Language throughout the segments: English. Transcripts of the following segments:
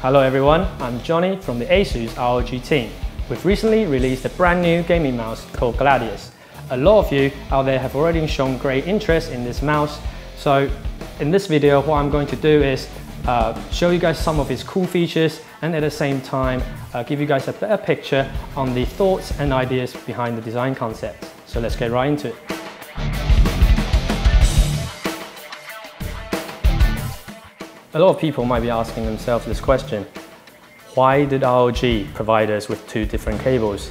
Hello everyone, I'm Johnny from the ASUS ROG team. We've recently released a brand new gaming mouse called Gladius. A lot of you out there have already shown great interest in this mouse. So in this video, what I'm going to do is show you guys some of its cool features and at the same time give you guys a better picture on the thoughts and ideas behind the design concept. So let's get right into it. A lot of people might be asking themselves this question: why did ROG provide us with two different cables?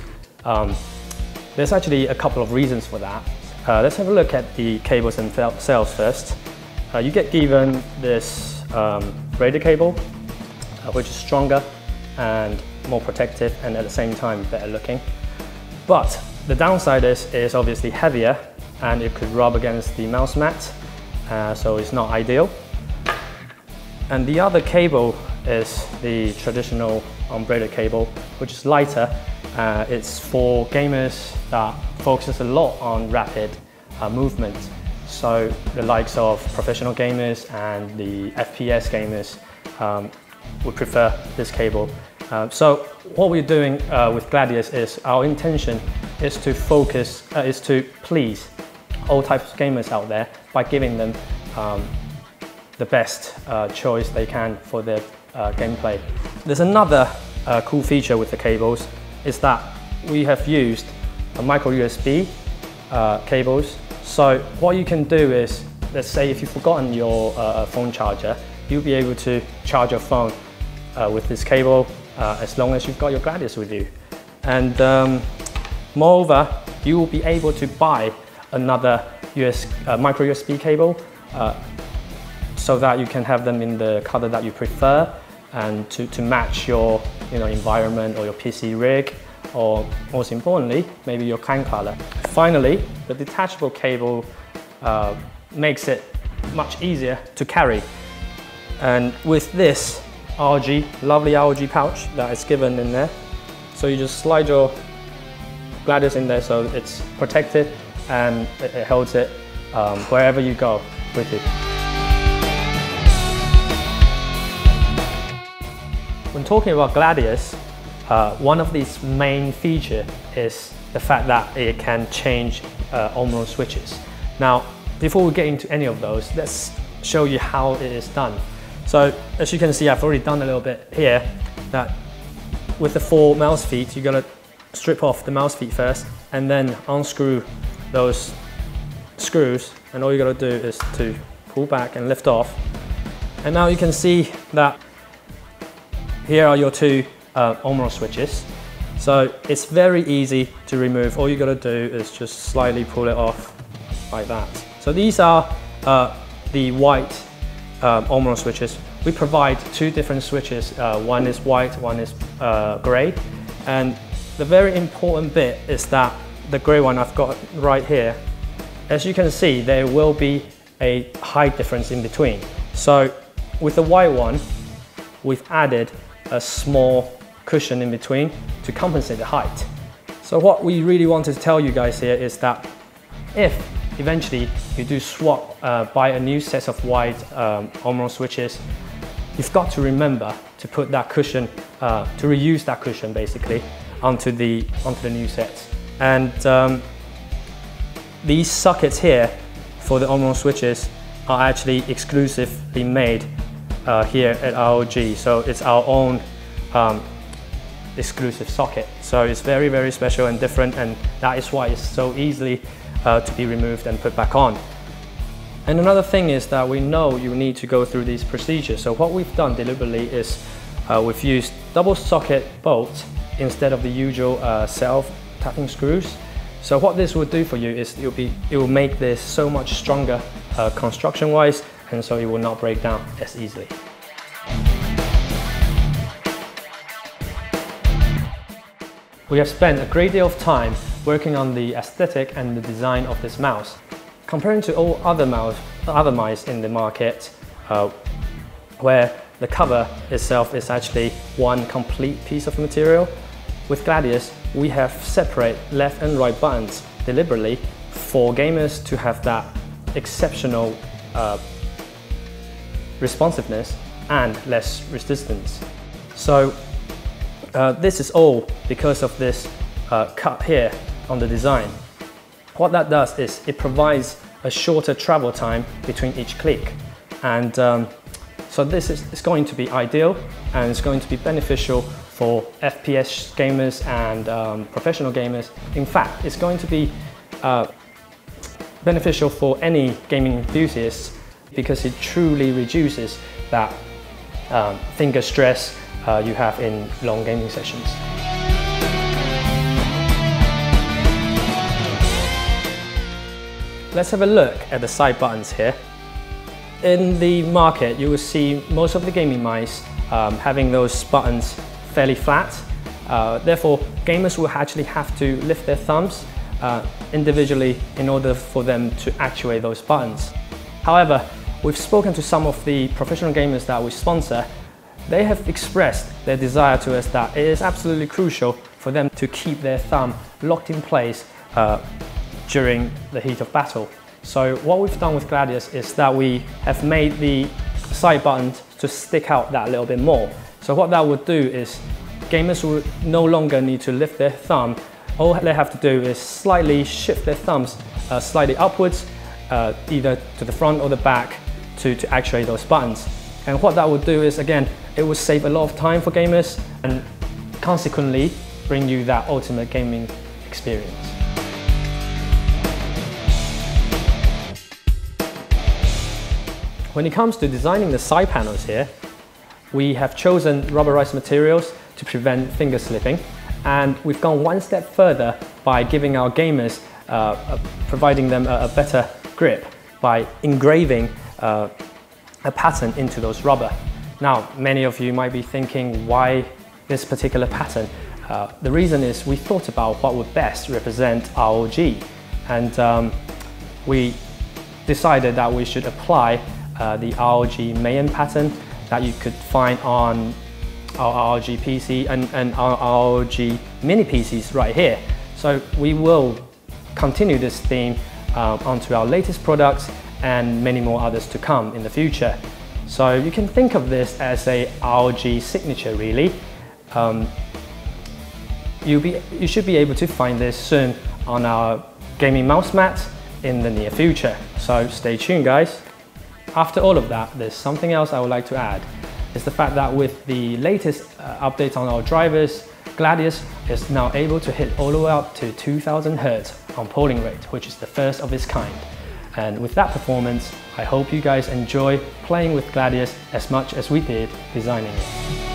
There's actually a couple of reasons for that. Let's have a look at the cables themselves first. You get given this braided cable, which is stronger and more protective and at the same time better looking. But the downside is obviously heavier and it could rub against the mouse mat, so it's not ideal. And the other cable is the traditional unbraided cable, which is lighter. It's for gamers that focus a lot on rapid movement. So the likes of professional gamers and the FPS gamers would prefer this cable. So what we're doing with Gladius is our intention is to focus, is to please all types of gamers out there by giving them the best choice they can for their gameplay. There's another cool feature with the cables is that we have used a micro USB cables. So what you can do is, let's say if you've forgotten your phone charger, you'll be able to charge your phone with this cable as long as you've got your Gladius with you. And moreover, you will be able to buy another micro USB cable so that you can have them in the color that you prefer and to match your environment or your PC rig, or most importantly, maybe your clan color. Finally, the detachable cable makes it much easier to carry. And with this lovely ROG pouch that is given in there, so you just slide your Gladius in there so it's protected and it holds it wherever you go with it. When talking about Gladius, one of its main features is the fact that it can change on-roll switches. Now, before we get into any of those, let's show you how it is done. So, as you can see, I've already done a little bit here. That with the 4 mouse feet, you're gonna strip off the mouse feet first, and then unscrew those screws. And all you gotta do is to pull back and lift off. And now you can see that here are your 2 on-roll switches. So it's very easy to remove. All you gotta do is just slightly pull it off like that. So these are the white on-roll switches. We provide 2 different switches. One is white, one is gray. And the very important bit is that the gray one I've got right here, as you can see, there will be a height difference in between. So with the white one, we've added a small cushion in between to compensate the height. So what we really wanted to tell you guys here is that if eventually you do swap, buy a new set of white on-roll switches, you've got to remember to put that cushion, to reuse that cushion basically onto the new sets. And these sockets here for the on-roll switches are actually exclusively made here at ROG, so it's our own exclusive socket. So it's very, very special and different, and that is why it's so easily to be removed and put back on. And another thing is that we know you need to go through these procedures. So what we've done deliberately is we've used double socket bolts instead of the usual self-tapping screws. So what this will do for you is it will make this so much stronger construction-wise, and so it will not break down as easily. We have spent a great deal of time working on the aesthetic and the design of this mouse. Comparing to all other mice in the market, where the cover itself is actually one complete piece of material, with Gladius we have separate left and right buttons deliberately for gamers to have that exceptional responsiveness and less resistance. So this is all because of this cut here on the design. What that does is it provides a shorter travel time between each click, and so this is going to be ideal, and it's going to be beneficial for FPS gamers and professional gamers. In fact, it's going to be beneficial for any gaming enthusiasts because it truly reduces that finger stress you have in long gaming sessions. Let's have a look at the side buttons here. In the market, you will see most of the gaming mice having those buttons fairly flat. Therefore, gamers will actually have to lift their thumbs individually in order for them to actuate those buttons. However, we've spoken to some of the professional gamers that we sponsor. They have expressed their desire to us that it is absolutely crucial for them to keep their thumb locked in place during the heat of battle. So what we've done with Gladius is that we have made the side buttons to stick out that little bit more. So what that would do is gamers will no longer need to lift their thumb. All they have to do is slightly shift their thumbs slightly upwards, either to the front or the back to actuate those buttons. And what that would do is, again, it will save a lot of time for gamers and consequently bring you that ultimate gaming experience. When it comes to designing the side panels here, we have chosen rubberized materials to prevent finger slipping, and we've gone one step further by giving our gamers, providing them a better grip by engraving a pattern into those rubber. Now, many of you might be thinking, why this particular pattern? The reason is we thought about what would best represent ROG, and we decided that we should apply the ROG main pattern that you could find on our ROG PC and our ROG mini PCs right here. So we will continue this theme onto our latest products and many more others to come in the future. So you can think of this as a ROG signature really. You should be able to find this soon on our gaming mouse mat in the near future. So stay tuned, guys. After all of that, there's something else I would like to add. It's the fact that with the latest updates on our drivers, Gladius is now able to hit all the way up to 2000 Hz on polling rate, which is the first of its kind. And with that performance, I hope you guys enjoy playing with Gladius as much as we did designing it.